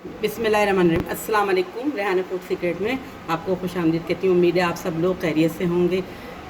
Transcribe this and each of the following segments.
बिस्मिल्लाहिर्रहमानिर्रहीम। अस्सलाम वालेकुम। रेहाना फूड सीक्रेट में आपको खुशामदीद कहती हूँ। उम्मीद है आप सब लोग खैरियत से होंगे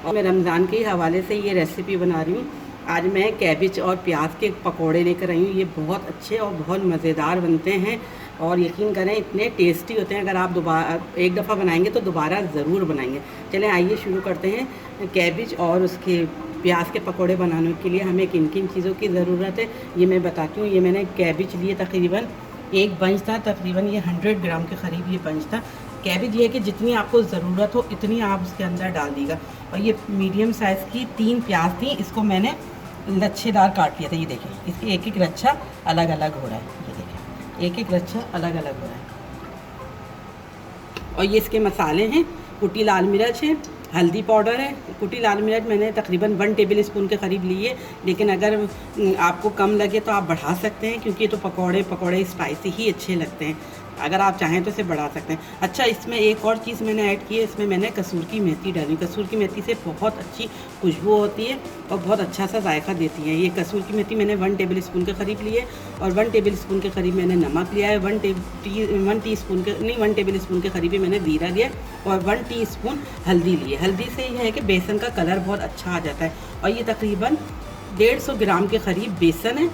और मैं रमज़ान के हवाले से ये रेसिपी बना रही हूँ। आज मैं कैबिज और प्याज के पकोड़े लेकर आई हूँ। ये बहुत अच्छे और बहुत मज़ेदार बनते हैं और यकीन करें इतने टेस्टी होते हैं। अगर आप दोबारा एक दफ़ा बनाएंगे तो दोबारा ज़रूर बनाएंगे। चलें आइए शुरू करते हैं। कैबिज और उसके प्याज के पकोड़े बनाने के लिए हमें किन किन चीज़ों की ज़रूरत है ये मैं बताती हूँ। ये मैंने कैबिज लिए, तकरीबन एक बंच था, तकरीबन ये 100 ग्राम के करीब ये बंच था। कैबिज ये कि जितनी आपको ज़रूरत हो इतनी आप उसके अंदर डाल दीजिएगा। और ये मीडियम साइज़ की 3 प्याज थी, इसको मैंने लच्छेदार काट लिया था। ये देखें, इसकी एक एक लच्छा अलग अलग हो रहा है। ये देखें, एक एक लच्छा अलग अलग हो रहा है। और ये इसके मसाले हैं, कुटी लाल मिर्च है, हल्दी पाउडर है। कुटी लाल मिर्च मैंने तकरीबन 1 टेबल स्पून के करीब ली है, लेकिन अगर आपको कम लगे तो आप बढ़ा सकते हैं, क्योंकि तो पकौड़े स्पाइसी ही अच्छे लगते हैं। अगर आप चाहें तो इसे बढ़ा सकते हैं। अच्छा, इसमें एक और चीज़ मैंने ऐड की है, इसमें मैंने कसूर की मेथी डाली। कसूर की मेथी से बहुत अच्छी खुशबू होती है और बहुत अच्छा सा जायका देती है। ये कसूर की मेथी मैंने 1 टेबल स्पून के करीब ली है और 1 टेबल स्पून के करीब मैंने नमक लिया है। 1 टेबल स्पून के करीब ही मैंने जीरा लिया और 1 टीस्पून हल्दी ली है। हल्दी से यह है कि बेसन का कलर बहुत अच्छा आ जाता है। और ये तकरीबन 150 ग्राम के करीब बेसन है।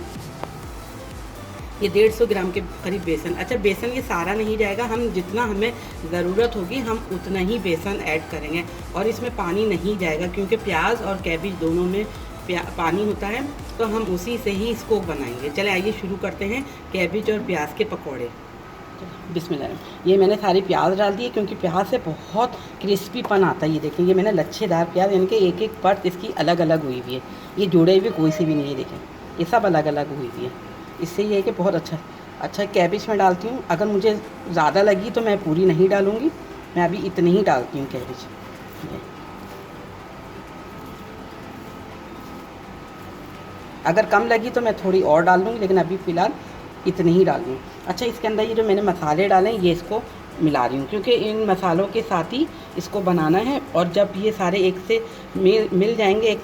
ये 150 ग्राम के करीब बेसन। अच्छा, बेसन ये सारा नहीं जाएगा, हम जितना हमें ज़रूरत होगी हम उतना ही बेसन ऐड करेंगे और इसमें पानी नहीं जाएगा, क्योंकि प्याज और कैबिज दोनों में पानी होता है, तो हम उसी से ही इसको बनाएंगे। चले आइए शुरू करते हैं कैबिज और प्याज के पकौड़े। बिस्मिल्लाह। ये मैंने सारी प्याज डाल दी है, क्योंकि प्याज से बहुत क्रिस्पीपन आता है। ये देखें, ये मैंने लच्छेदार प्याज, यानी कि एक एक परत इसकी अलग अलग हुई हुई है। ये जुड़े हुए कोई सी भी नहीं है। देखें, ये सब अलग अलग हुई हुई है। इससे ये है कि बहुत अच्छा कैबिज में डालती हूँ। अगर मुझे ज़्यादा लगी तो मैं पूरी नहीं डालूँगी, मैं अभी इतनी ही डालती हूँ कैबिज। अगर कम लगी तो मैं थोड़ी और डाल दूँगी, लेकिन अभी फ़िलहाल इतनी ही डाल दूँ। अच्छा, इसके अंदर ये जो मैंने मसाले डाले हैं ये इसको मिला रही हूँ, क्योंकि इन मसालों के साथ ही इसको बनाना है। और जब ये सारे एक से मिल जाएंगे, एक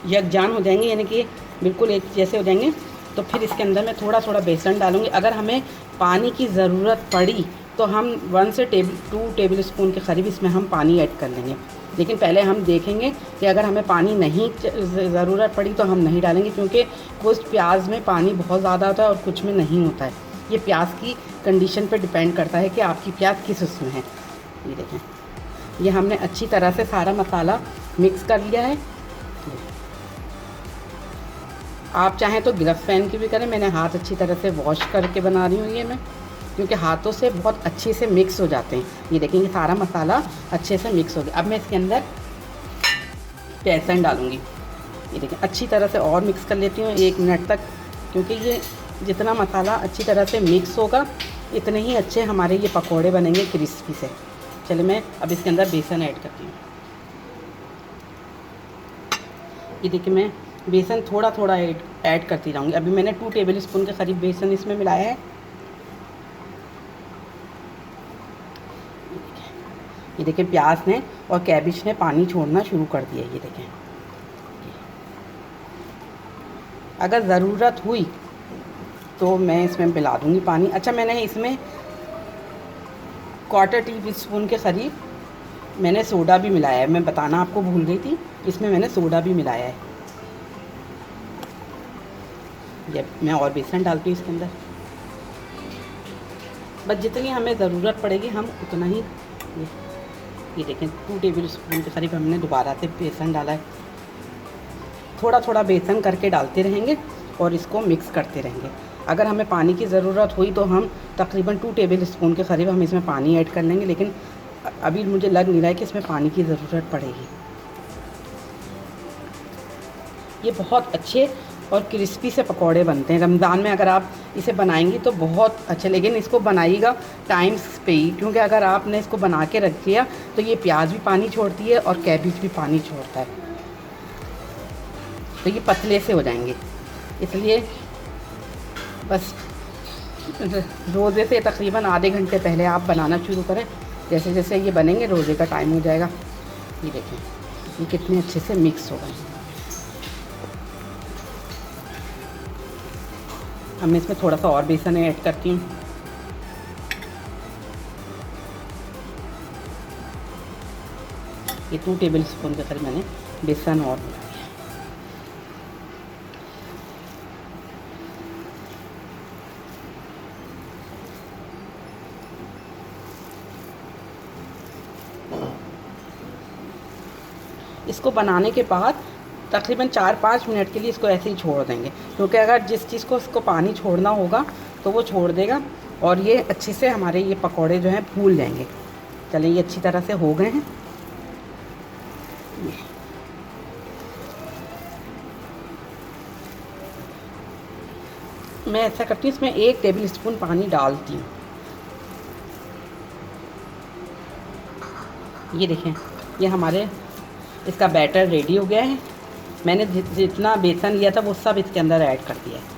यकजान हो जाएंगे, यानी कि बिल्कुल एक जैसे हो जाएंगे, तो फिर इसके अंदर मैं थोड़ा थोड़ा बेसन डालूँगी। अगर हमें पानी की ज़रूरत पड़ी तो हम 1 से 2 टेबल स्पून के करीब इसमें हम पानी ऐड कर लेंगे। लेकिन पहले हम देखेंगे कि अगर हमें पानी नहीं ज़रूरत पड़ी तो हम नहीं डालेंगे, क्योंकि कुछ प्याज में पानी बहुत ज़्यादा होता है और कुछ में नहीं होता है। ये प्याज की कंडीशन पर डिपेंड करता है कि आपकी प्याज किस उसमें है। ये देखें, ये हमने अच्छी तरह से सारा मसाला मिक्स कर लिया है। आप चाहें तो ग्लव्स पहन के भी करें, मैंने हाथ अच्छी तरह से वॉश करके बना रही हूँ ये मैं, क्योंकि हाथों से बहुत अच्छे से मिक्स हो जाते हैं। ये देखेंगे सारा मसाला अच्छे से मिक्स हो गया। अब मैं इसके अंदर बेसन डालूँगी। ये देखें, अच्छी तरह से और मिक्स कर लेती हूँ 1 मिनट तक, क्योंकि ये जितना मसाला अच्छी तरह से मिक्स होगा इतने ही अच्छे हमारे ये पकौड़े बनेंगे क्रिस्पी से। चलिए मैं अब इसके अंदर बेसन ऐड करती हूँ। ये देखिए, मैं बेसन थोड़ा थोड़ा ऐड करती रहूँगी। अभी मैंने 2 टेबल स्पून के करीब बेसन इसमें मिलाया है। ये देखें, प्याज ने और कैबिज ने पानी छोड़ना शुरू कर दिया। ये देखें, अगर ज़रूरत हुई तो मैं इसमें मिला दूँगी पानी। अच्छा, मैंने इसमें 1/4 टी स्पून के करीब मैंने सोडा भी मिलाया है। मैं बताना आपको भूल गई थी, इसमें मैंने सोडा भी मिलाया है। ये मैं और बेसन डालती हूँ इसके अंदर, बस जितनी हमें ज़रूरत पड़ेगी हम उतना ही। ये देखें, 2 टेबल स्पून के करीब हमने दोबारा से बेसन डाला है। थोड़ा थोड़ा बेसन करके डालते रहेंगे और इसको मिक्स करते रहेंगे। अगर हमें पानी की ज़रूरत हुई तो हम तकरीबन 2 टेबल स्पून के करीब हम इसमें पानी ऐड कर लेंगे, लेकिन अभी मुझे लग नहीं रहा है कि इसमें पानी की ज़रूरत पड़ेगी। ये बहुत अच्छे और क्रिस्पी से पकौड़े बनते हैं। रमज़ान में अगर आप इसे बनाएंगी तो बहुत अच्छे, लेकिन इसको बनाइएगा टाइम्स पे ही, क्योंकि अगर आपने इसको बना के रख दिया तो ये प्याज भी पानी छोड़ती है और कैबिज भी पानी छोड़ता है, तो ये पतले से हो जाएंगे। इसलिए बस रोज़े से तकरीबन आधे घंटे पहले आप बनाना शुरू करें। जैसे जैसे ये बनेंगे रोज़े का टाइम हो जाएगा। ये देखें, ये कितने अच्छे से मिक्स हो गए। अब मैं इसमें थोड़ा सा और बेसन ऐड करती हूँ। ये 2 टेबल स्पून के करीब मैंने बेसन और मिला दिया। इसको बनाने के बाद तकरीबन 4-5 मिनट के लिए इसको ऐसे ही छोड़ देंगे, क्योंकि अगर जिस चीज़ को इसको पानी छोड़ना होगा तो वो छोड़ देगा और ये अच्छे से हमारे ये पकौड़े जो हैं फूल जाएंगे। चलिए ये अच्छी तरह से हो गए हैं। मैं ऐसा करती हूँ, इसमें 1 टेबल स्पून पानी डालती हूँ। ये देखें, ये हमारे इसका बैटर रेडी हो गया है। मैंने जितना बेसन लिया था वो सब इसके अंदर ऐड कर दिया है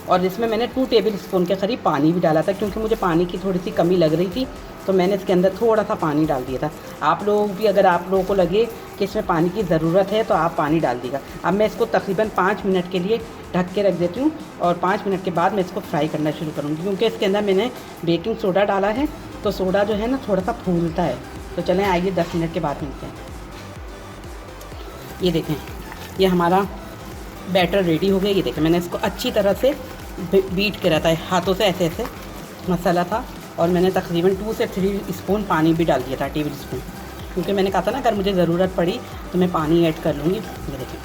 और इसमें मैंने 2 टेबल स्पून के करीब पानी भी डाला था, क्योंकि मुझे पानी की थोड़ी सी कमी लग रही थी, तो मैंने इसके अंदर थोड़ा सा पानी डाल दिया था। आप लोग भी, अगर आप लोगों को लगे कि इसमें पानी की ज़रूरत है तो आप पानी डाल दीजिएगा। अब मैं इसको तकरीबन 5 मिनट के लिए ढक के रख देती हूँ और 5 मिनट के बाद मैं इसको फ्राई करना शुरू करूँगी, क्योंकि इसके अंदर मैंने बेकिंग सोडा डाला है, तो सोडा जो है ना थोड़ा सा फूलता है। तो चलें आइए 10 मिनट के बाद मिलते हैं। ये देखें, ये हमारा बैटर रेडी हो गया। ये देखें, मैंने इसको अच्छी तरह से बीट के रहता है हाथों से, ऐसे ऐसे मसाला था और मैंने तकरीबन 2 से 3 स्पून पानी भी डाल दिया था, टेबल स्पून, क्योंकि मैंने कहा था ना अगर मुझे ज़रूरत पड़ी तो मैं पानी ऐड कर लूँगी। ये देखें,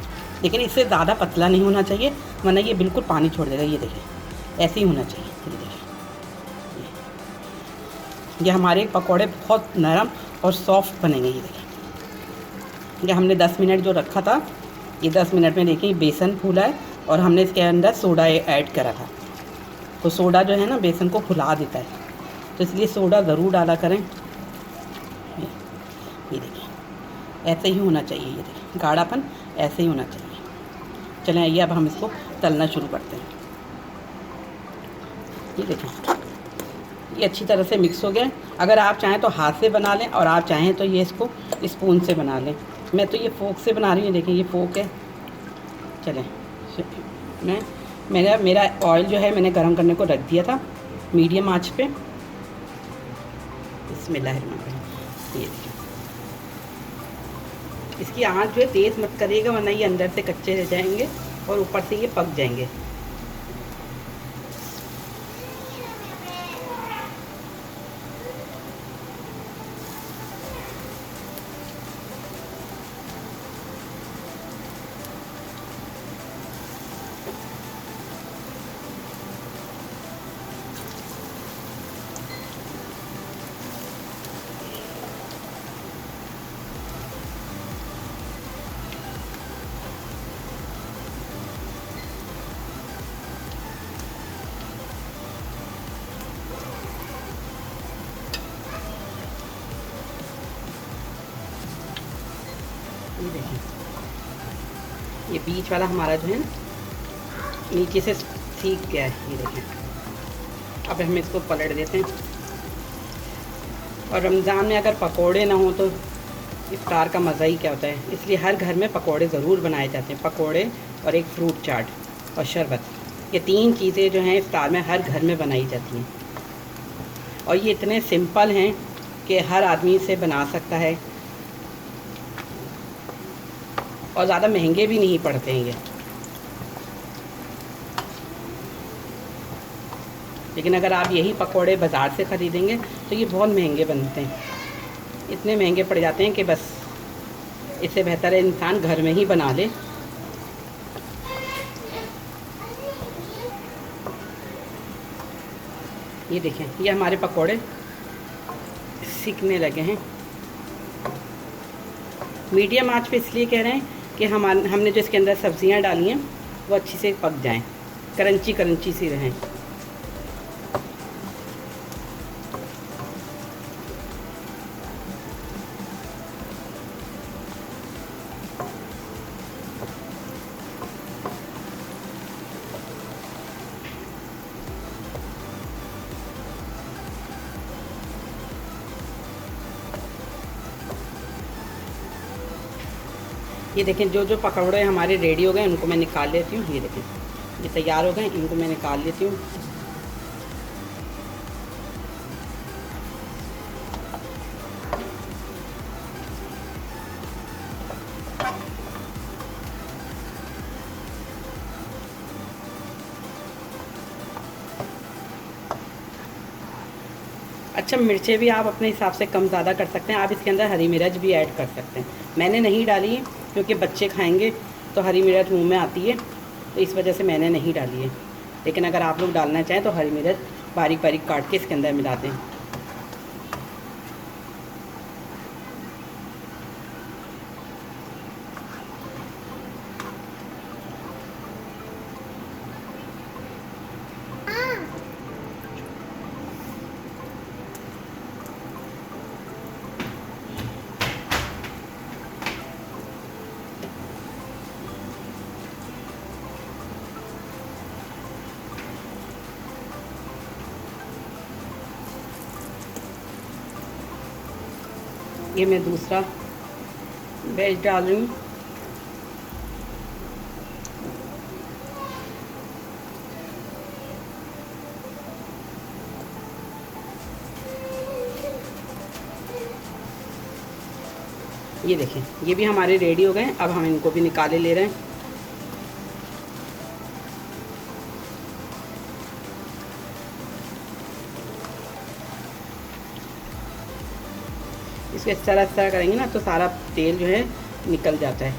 लेकिन इससे ज़्यादा पतला नहीं होना चाहिए, वरना ये बिल्कुल पानी छोड़ देगा। ये देखें, ऐसे ही होना चाहिए। ये देखें, ये हमारे पकौड़े बहुत नरम और सॉफ्ट बनेंगे। ये देखें, ये हमने 10 मिनट जो रखा था, ये 10 मिनट में देखिए बेसन फूला है और हमने इसके अंदर सोडा ऐड करा था। तो सोडा जो है ना बेसन को फुला देता है, तो इसलिए सोडा ज़रूर डाला करें। ये देखिए, ऐसे ही होना चाहिए। ये देखिए, गाढ़ापन ऐसे ही होना चाहिए। चलें आइए अब हम इसको तलना शुरू करते हैं। ये देखें, ये अच्छी तरह से मिक्स हो गया। अगर आप चाहें तो हाथ से बना लें और आप चाहें तो ये इसको स्पून से बना लें। मैं तो ये फोक से बना रही हूँ। देखिए, ये फोक है। चलें, मेरा ऑयल जो है मैंने गरम करने को रख दिया था मीडियम आंच पे। बिस्मिल्लाहिर्रहमानिर्रहीम। ये देखिए, इसकी आंच जो है तेज़ मत करिएगा, वरना ये अंदर से कच्चे रह जाएंगे और ऊपर से ये पक जाएंगे। ये देखिए, ये बीच वाला हमारा जो है नीचे से सीख गया है। ये देखिए, अब हम इसको पलट देते हैं। और रमज़ान में अगर पकोड़े ना हो तो इफ्तार का मज़ा ही क्या होता है, इसलिए हर घर में पकोड़े ज़रूर बनाए जाते हैं। पकोड़े और एक फ्रूट चाट और शरबत, ये 3 चीज़ें जो हैं इफ्तार में हर घर में बनाई जाती हैं। और ये इतने सिंपल हैं कि हर आदमी इसे बना सकता है और ज़्यादा महंगे भी नहीं पड़ते हैं ये। लेकिन अगर आप यही पकोड़े बाज़ार से ख़रीदेंगे तो ये बहुत महंगे बनते हैं, इतने महंगे पड़ जाते हैं कि बस इससे बेहतर है इंसान घर में ही बना ले। ये देखें, ये हमारे पकोड़े सिकने लगे हैं। मीडियम आंच पे इसलिए कह रहे हैं कि हमने जो इसके अंदर सब्जियां डाली हैं वो अच्छी से पक जाएं, क्रंची क्रंची सी रहें। ये देखें, जो जो पकौड़े हमारे रेडी हो गए उनको मैं निकाल लेती हूँ। ये देखें, ये तैयार हो गए, इनको मैं निकाल लेती हूँ। अच्छा, मिर्चें भी आप अपने हिसाब से कम ज़्यादा कर सकते हैं। आप इसके अंदर हरी मिर्च भी ऐड कर सकते हैं। मैंने नहीं डाली है क्योंकि बच्चे खाएंगे तो हरी मिर्च मुंह में आती है, तो इस वजह से मैंने नहीं डाली है। लेकिन अगर आप लोग डालना चाहें तो हरी मिर्च बारीक बारीक काट के इसके अंदर मिला दें। ये मैं दूसरा वेज डाल रही हूँ। ये देखें, ये भी हमारे रेडी हो गए हैं। अब हम इनको भी निकाले ले रहे हैं। इसको इस तरह करेंगे ना तो सारा तेल जो है निकल जाता है।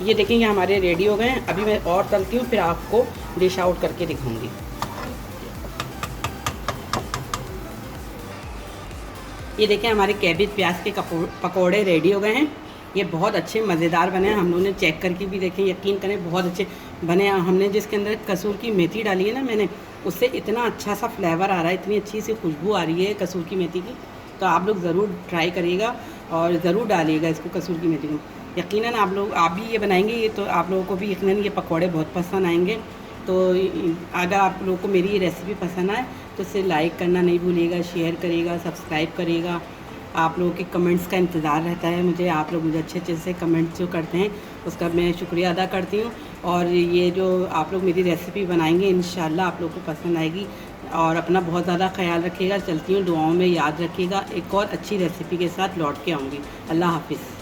ये देखें, ये हमारे रेडी हो गए हैं। अभी मैं और तलती हूँ, फिर आपको डिश आउट करके दिखाऊंगी। ये देखें, हमारे कैबेज प्याज के पकौड़े रेडी हो गए हैं। ये बहुत अच्छे मज़ेदार बने हैं। हम लोगों ने चेक करके भी देखें, यकीन करें बहुत अच्छे बने हैं। हमने जिसके अंदर कसूर की मेथी डाली है ना मैंने, उससे इतना अच्छा सा फ्लेवर आ रहा है, इतनी अच्छी सी खुशबू आ रही है कसूर की मेथी की। तो आप लोग ज़रूर ट्राई करिएगा और ज़रूर डालिएगा इसको, कसूर की मेथी को। यकीनन आप भी ये बनाएंगे ये तो आप लोगों को भी यकीनन ये पकौड़े बहुत पसंद आएंगे। तो अगर आप लोगों को मेरी ये रेसिपी पसंद आए तो इसे लाइक करना नहीं भूलिएगा, शेयर करिएगा, सब्सक्राइब करिएगा। आप लोगों के कमेंट्स का इंतज़ार रहता है मुझे। आप लोग मुझे अच्छे अच्छे से कमेंट्स जो करते हैं उसका मैं शुक्रिया अदा करती हूँ। और ये जो आप लोग मेरी रेसिपी बनाएंगे इंशाल्लाह आप लोगों को पसंद आएगी। और अपना बहुत ज़्यादा ख्याल रखिएगा। चलती हूँ, दुआओं में याद रखिएगा। एक और अच्छी रेसिपी के साथ लौट के आऊँगी। अल्लाह हाफिज़।